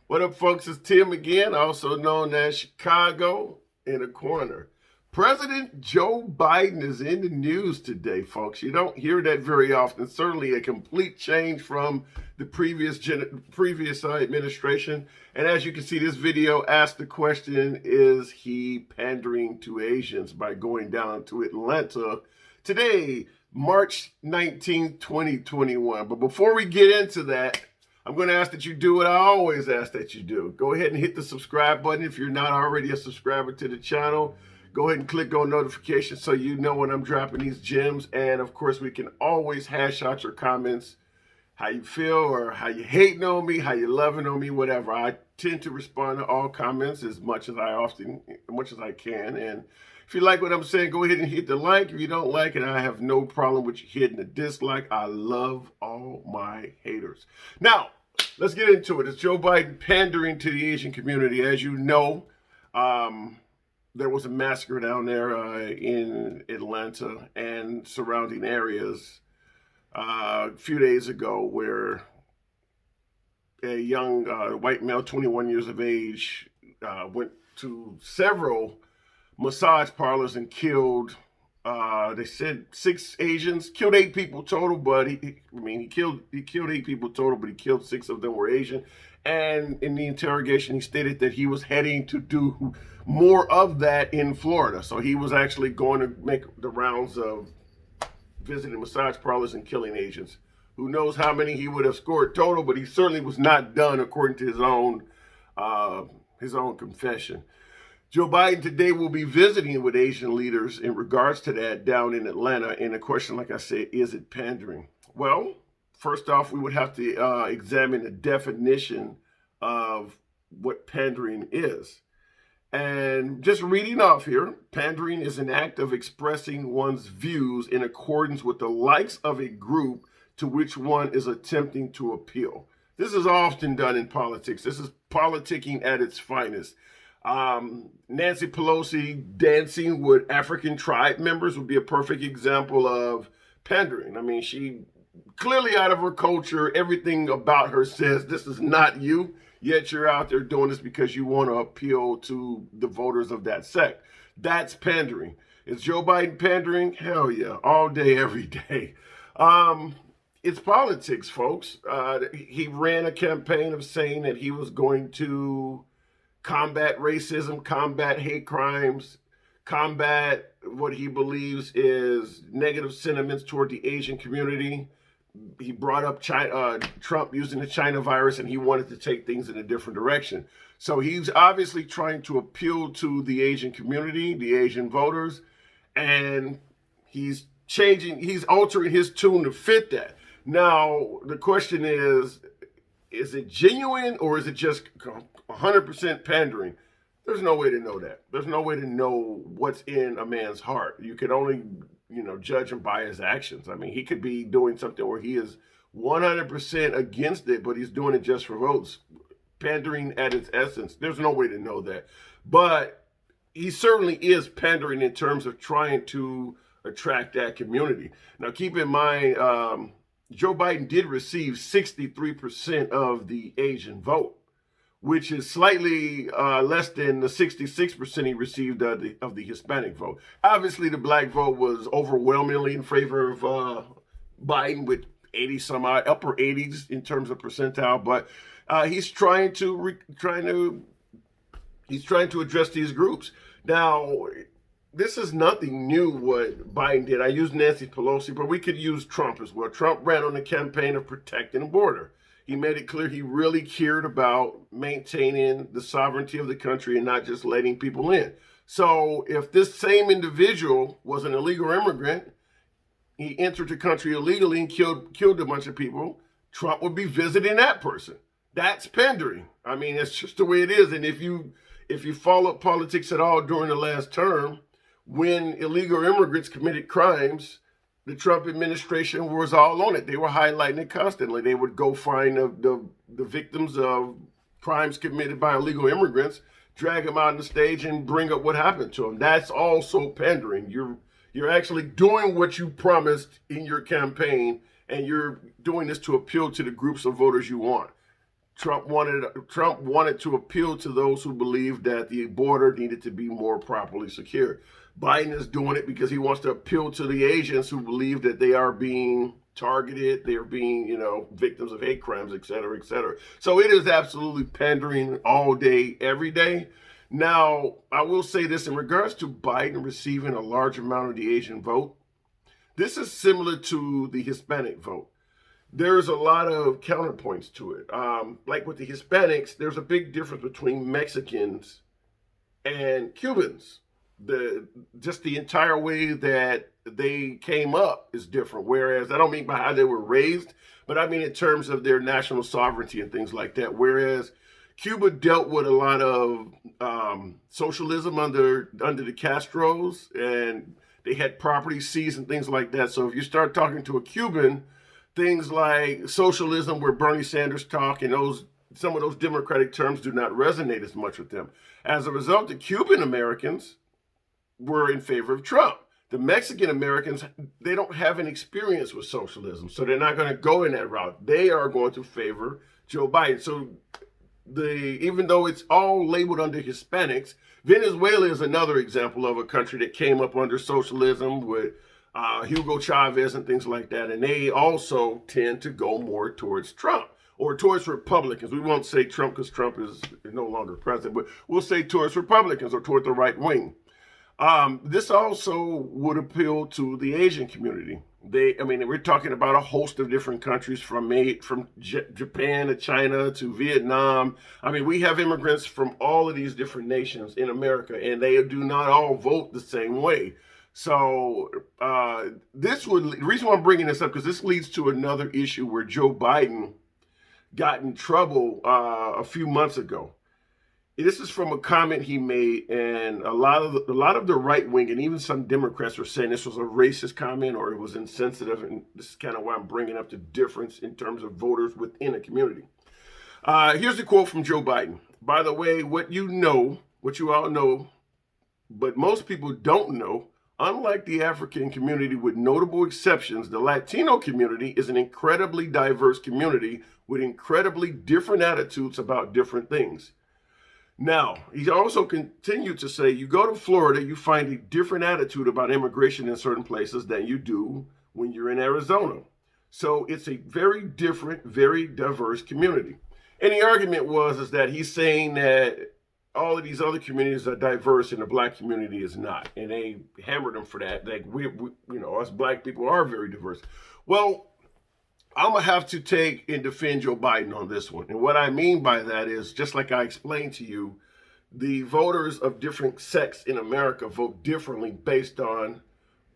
What up, folks? It's Tim again, also known as Chicago in a Corner. President Joe Biden is in the news today, folks. You don't hear that very often. Certainly a complete change from the previous administration. And as you can see, this video asked the question, is he pandering to Asians, by going down to Atlanta today, March 19th, 2021. But before we get into that, I'm going to ask that you do what I always ask that you do. Go ahead and hit the subscribe button if you're not already a subscriber to the channel. Go ahead and click on notifications so you know when I'm dropping these gems. And of course, we can always hash out your comments, how you feel or how you hating on me, how you loving on me, whatever. I tend to respond to all comments as much as I can. And if you like what I'm saying, go ahead and hit the like. If you don't like it, I have no problem with you hitting the dislike. I love all my haters. Now, let's get into it. It's Joe Biden pandering to the Asian community. As you know, there was a massacre down there in Atlanta and surrounding areas a few days ago where a young white male, 21 years of age, went to several massage parlors and killed, they said 6 Asians, killed 8 people total, but he killed 8 people total, but he killed 6 of them were Asian. And in the interrogation, he stated that he was heading to do more of that in Florida. So he was actually going to make the rounds of visiting massage parlors and killing Asians. Who knows how many he would have scored total, but he certainly was not done, according to his own confession. Joe Biden today will be visiting with Asian leaders in regards to that down in Atlanta. And the question, like I said, is it pandering? Well, first off, we would have to examine the definition of what pandering is. And just reading off here, pandering is an act of expressing one's views in accordance with the likes of a group to which one is attempting to appeal. This is often done in politics. This is politicking at its finest. Nancy Pelosi dancing with African tribe members would be a perfect example of pandering. I mean, she clearly out of her culture, everything about her says this is not you, yet you're out there doing this because you want to appeal to the voters of that sect. That's pandering. Is Joe Biden pandering? Hell yeah, all day, every day. It's politics, folks. He ran a campaign of saying that he was going to combat racism, combat hate crimes, combat what he believes is negative sentiments toward the Asian community. He brought up Trump using the China virus, and he wanted to take things in a different direction. So he's obviously trying to appeal to the Asian community, the Asian voters, and he's altering his tune to fit that. Now, the question is it genuine or is it just 100% pandering? There's no way to know that. There's no way to know what's in a man's heart. You can only, judge him by his actions. I mean, he could be doing something where he is 100% against it, but he's doing it just for votes. Pandering at its essence. There's no way to know that. But he certainly is pandering in terms of trying to attract that community. Now, keep in mind, Joe Biden did receive 63% of the Asian vote, which is slightly less than the 66% he received of the Hispanic vote. Obviously, the black vote was overwhelmingly in favor of Biden with 80 some odd, upper 80s in terms of percentile. But he's trying to address these groups. Now, this is nothing new what Biden did. I used Nancy Pelosi, but we could use Trump as well. Trump ran on the campaign of protecting the border. He made it clear he really cared about maintaining the sovereignty of the country and not just letting people in. So if this same individual was an illegal immigrant, he entered the country illegally and killed a bunch of people, Trump would be visiting that person. That's pandering. I mean, it's just the way it is. And if you followed politics at all during the last term, when illegal immigrants committed crimes, the Trump administration was all on it. They were highlighting it constantly. They would go find the victims of crimes committed by illegal immigrants, drag them out on the stage, and bring up what happened to them. That's also pandering. You're actually doing what you promised in your campaign, and you're doing this to appeal to the groups of voters you want. Trump wanted to appeal to those who believed that the border needed to be more properly secured. Biden is doing it because he wants to appeal to the Asians who believe that they are being targeted, they're being, victims of hate crimes, et cetera, et cetera. So it is absolutely pandering all day, every day. Now, I will say this in regards to Biden receiving a large amount of the Asian vote. This is similar to the Hispanic vote. There's a lot of counterpoints to it. Like with the Hispanics, there's a big difference between Mexicans and Cubans. Just the entire way that they came up is different. Whereas I don't mean by how they were raised, but I mean in terms of their national sovereignty and things like that. Whereas Cuba dealt with a lot of socialism under the Castros, and they had property seized and things like that. So if you start talking to a Cuban, things like socialism, where Bernie Sanders talk, and some of those democratic terms do not resonate as much with them. As a result, the Cuban Americans were in favor of Trump. The Mexican Americans, they don't have an experience with socialism, so they're not going to go in that route. They are going to favor Joe Biden. So even though it's all labeled under Hispanics, Venezuela is another example of a country that came up under socialism with Hugo Chavez and things like that. And they also tend to go more towards Trump or towards Republicans. We won't say Trump because Trump is no longer president, but we'll say towards Republicans or toward the right wing. This also would appeal to the Asian community. We're talking about a host of different countries from Japan to China to Vietnam. We have immigrants from all of these different nations in America, and they do not all vote the same way. So the reason why I'm bringing this up, because this leads to another issue where Joe Biden got in trouble a few months ago. This is from a comment he made, and a lot of the right wing and even some Democrats were saying this was a racist comment or it was insensitive, and this is kind of why I'm bringing up the difference in terms of voters within a community. Here's the quote from Joe Biden. By the way, what you all know, but most people don't know, unlike the African community with notable exceptions, the Latino community is an incredibly diverse community with incredibly different attitudes about different things. Now, he also continued to say, you go to Florida, you find a different attitude about immigration in certain places than you do when you're in Arizona. So it's a very different, very diverse community. And the argument is that he's saying that all of these other communities are diverse and the black community is not. And they hammered him for that. Like us black people are very diverse. Well, I'm going to have to take and defend Joe Biden on this one. And what I mean by that is, just like I explained to you, the voters of different sects in America vote differently based on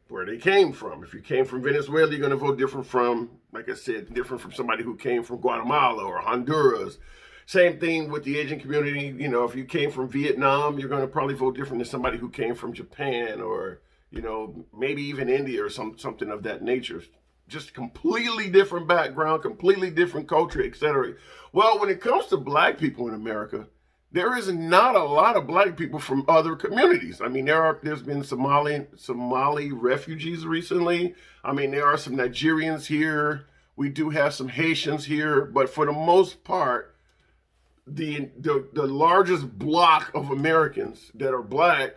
where they came from. If you came from Venezuela, you're going to vote different from, like I said, different from somebody who came from Guatemala or Honduras. Same thing with the Asian community. If you came from Vietnam, you're going to probably vote different than somebody who came from Japan or, maybe even India or something of that nature. Just completely different background, completely different culture, etc. Well, when it comes to black people in America, there is not a lot of black people from other communities. There's been Somali refugees recently. There are some Nigerians here. We do have some Haitians here, but for the most part, the largest block of Americans that are black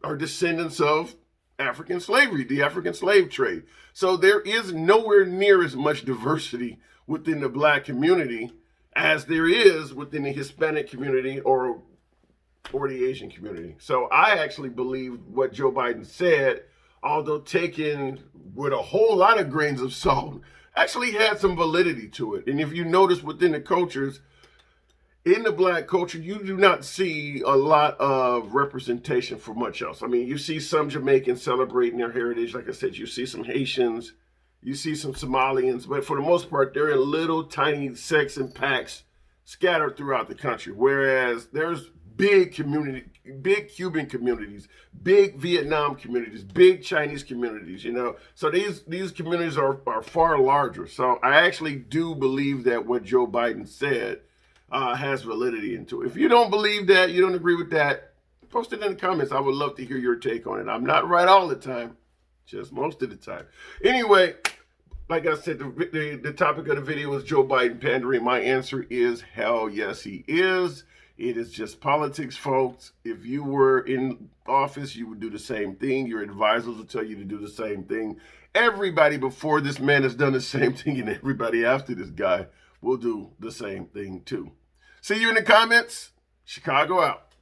are descendants of African slavery, the African slave trade. So there is nowhere near as much diversity within the black community as there is within the Hispanic community or the Asian community. So I actually believe what Joe Biden said, although taken with a whole lot of grains of salt, actually had some validity to it. And if you notice within the cultures, in the black culture, you do not see a lot of representation for much else. You see some Jamaicans celebrating their heritage. Like I said, you see some Haitians, you see some Somalians, but for the most part, they're in little tiny sects and packs scattered throughout the country. Whereas there's big Cuban communities, big Vietnam communities, big Chinese communities, So these communities are far larger. So I actually do believe that what Joe Biden said has validity into it. If you don't believe that, you don't agree with that, post it in the comments. I would love to hear your take on it. I'm not right all the time, just most of the time. Anyway, Like I said, the topic of the video is Joe Biden pandering. My answer is hell yes, he is. It is just politics, folks. If you were in office, you would do the same thing. Your advisors will tell you to do the same thing. Everybody before this man has done the same thing, and everybody after this guy will do the same thing too. See you in the comments. Chicago out.